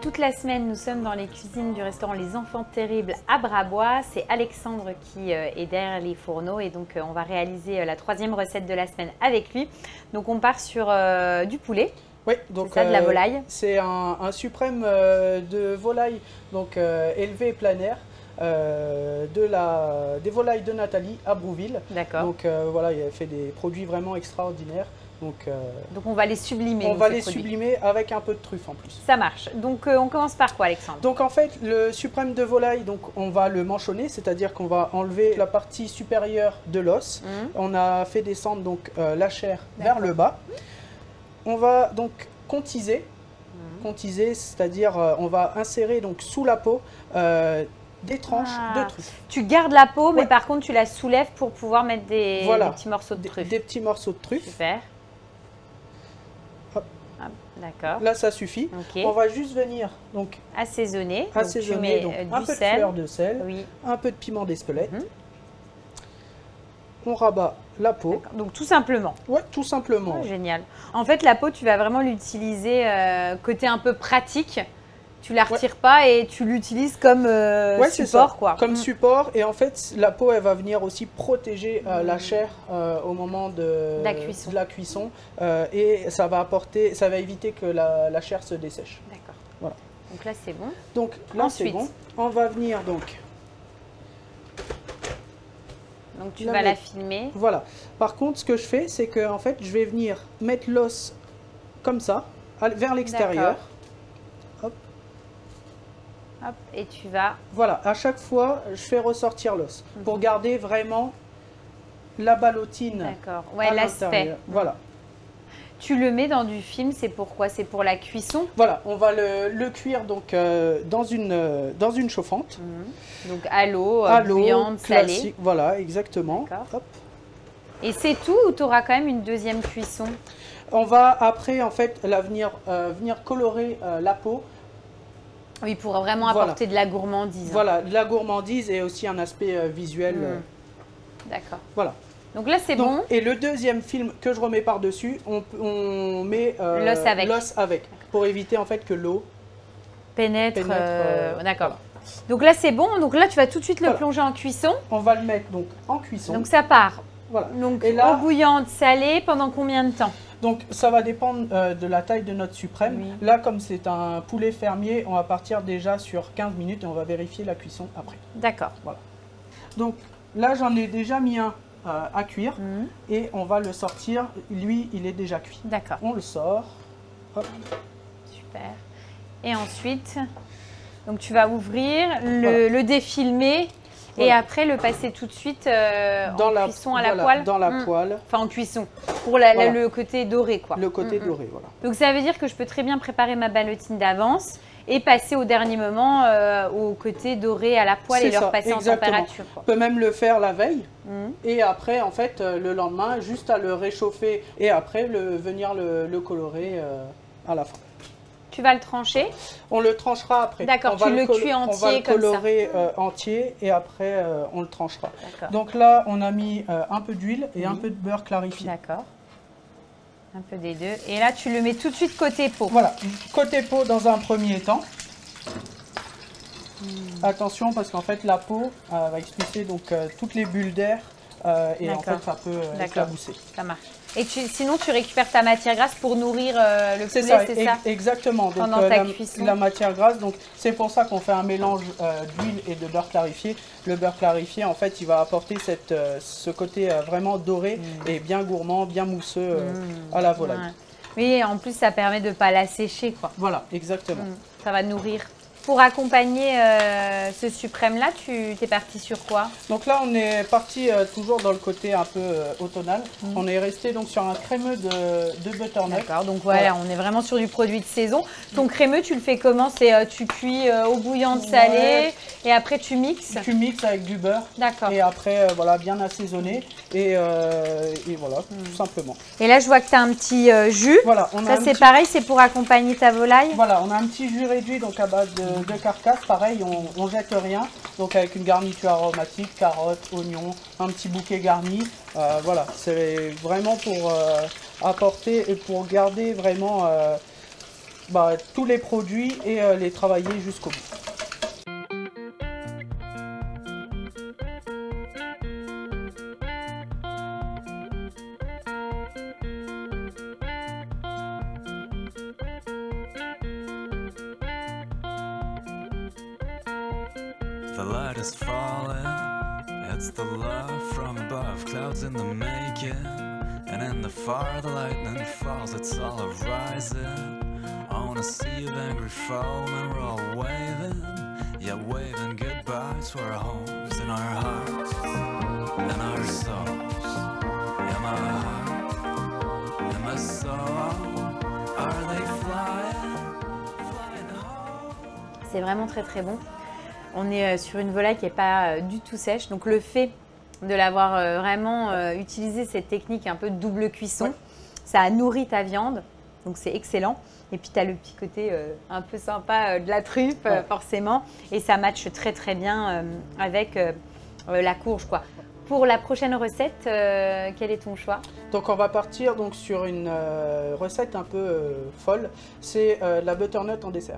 Toute la semaine, nous sommes dans les cuisines du restaurant Les Enfants Terribles à Brabois. C'est Alexandre qui est derrière les fourneaux et donc on va réaliser la troisième recette de la semaine avec lui. Donc on part sur du poulet. Oui, donc ça, de la volaille. C'est un suprême de volaille donc élevé plein air. Des volailles de Nathalie à Brouville. D'accord. Donc voilà, il a fait des produits vraiment extraordinaires. Donc on va les sublimer. On va les sublimer avec un peu de truffe en plus. Ça marche. Donc on commence par quoi, Alexandre? Donc en fait, le suprême de volaille, donc on va le manchonner, c'est-à-dire qu'on va enlever la partie supérieure de l'os. On a fait descendre donc la chair vers le bas. On va donc contiser. Contiser, c'est-à-dire on va insérer donc sous la peau des tranches de truffe. Tu gardes la peau, mais par contre tu la soulèves pour pouvoir mettre des petits morceaux de truffe. Des petits morceaux de truffe. Super. D'accord. Là, ça suffit. Okay. On va juste venir donc assaisonner. Assaisonner donc, un peu de fleur de sel, un peu de piment d'Espelette. On rabat la peau. Donc tout simplement. Ouais, tout simplement. Oh, génial. En fait, la peau, tu vas vraiment l'utiliser côté un peu pratique. Tu la retires pas et tu l'utilises comme support, quoi. Comme support. Et en fait, la peau, elle va venir aussi protéger la chair au moment de la cuisson. Et ça va éviter que la chair se dessèche. D'accord. Voilà. Donc là, c'est bon. Donc là, c'est bon. On va venir donc. Donc tu vas la filmer. Voilà. Par contre, ce que je fais, c'est que en fait, je vais venir mettre l'os comme ça, vers l'extérieur. Hop, et tu vas... Voilà, à chaque fois, je fais ressortir l'os pour garder vraiment la ballotine. D'accord, ouais, l'aspect. Voilà. Tu le mets dans du film, c'est pourquoi? C'est pour la cuisson? Voilà, on va le cuire donc dans une chauffante. Donc à l'eau, bouillante, salée. Voilà, exactement. Hop. Et c'est tout ou tu auras quand même une deuxième cuisson? On va après en fait venir colorer la peau. Oui, pour vraiment apporter de la gourmandise. Voilà, de la gourmandise et aussi un aspect visuel. D'accord. Voilà. Donc là, c'est bon. Et le deuxième film que je remets par-dessus, on met l'os avec pour éviter en fait que l'eau pénètre. D'accord. Voilà. Donc là, c'est bon. Donc là, tu vas tout de suite le plonger en cuisson. On va le mettre donc en cuisson. Donc ça part. Voilà. Donc et là, eau bouillante, salée, pendant combien de temps? Donc ça va dépendre de la taille de notre suprême. Oui. Là, comme c'est un poulet fermier, on va partir déjà sur 15 minutes et on va vérifier la cuisson après. D'accord. Voilà. Donc là, j'en ai déjà mis un à cuire et on va le sortir. Lui, il est déjà cuit. D'accord. On le sort. Hop. Super. Et ensuite, donc tu vas ouvrir, le défilmer. Voilà. Et après, le passer tout de suite en cuisson à la poêle. Dans la poêle. Enfin, en cuisson, pour le côté doré, quoi. Le côté doré, voilà. Donc, ça veut dire que je peux très bien préparer ma ballotine d'avance et passer au dernier moment au côté doré à la poêle et le repasser en température. On peut même le faire la veille. Et après, en fait, le lendemain, juste à le réchauffer et après, venir le colorer à la fin. Tu vas le trancher? On le tranchera après. D'accord, tu le cuis entier comme ça. On va le colorer entier et après on le tranchera. Donc là, on a mis un peu d'huile et un peu de beurre clarifié. D'accord. Un peu des deux. Et là, tu le mets tout de suite côté peau. Voilà, côté peau dans un premier temps. Attention parce qu'en fait, la peau va expulser donc toutes les bulles d'air et en fait, ça peut éclabousser. Ça marche. Et sinon, tu récupères ta matière grasse pour nourrir le poulet, c'est ça? Exactement. Donc, pendant ta cuisson. La matière grasse, donc c'est pour ça qu'on fait un mélange d'huile et de beurre clarifié. Le beurre clarifié, en fait, il va apporter ce côté vraiment doré et bien gourmand, bien mousseux à la volaille. Oui, en plus, ça permet de ne pas la sécher, quoi. Voilà, exactement. Ça va nourrir. Pour accompagner ce suprême-là, tu es parti sur quoi? Donc là, on est parti toujours dans le côté un peu automnal. On est resté donc sur un crémeux de butternut. D'accord, donc voilà, on est vraiment sur du produit de saison. Ton crémeux, tu le fais comment? Tu cuis eau bouillante salée et après tu mixes? Tu mixes avec du beurre. D'accord. Et après, voilà, bien assaisonné et voilà, tout simplement. Et là, je vois que tu as un petit jus. Voilà, ça, c'est pareil, c'est pour accompagner ta volaille? Voilà, on a un petit jus réduit donc à base de carcasse, pareil, on jette rien, donc avec une garniture aromatique, carottes, oignons, un petit bouquet garni, voilà, c'est vraiment pour apporter et pour garder vraiment tous les produits et les travailler jusqu'au bout. The light is falling, it's the love from above, clouds in the making, and in the far the lightning falls, it's all a-rising, on a sea of angry foam, and we're all waving, yeah waving goodbye to our homes and our hearts, and our souls, yeah my heart, and my soul, are they flying home? C'est vraiment très très bon. On est sur une volaille qui n'est pas du tout sèche. Donc le fait de l'avoir vraiment utilisé cette technique un peu de double cuisson, ça a nourri ta viande. Donc c'est excellent. Et puis tu as le petit côté un peu sympa de la truffe forcément. Et ça matche très très bien avec la courge, quoi. Pour la prochaine recette, quel est ton choix? Donc on va partir donc sur une recette un peu folle. C'est la butternut en dessert.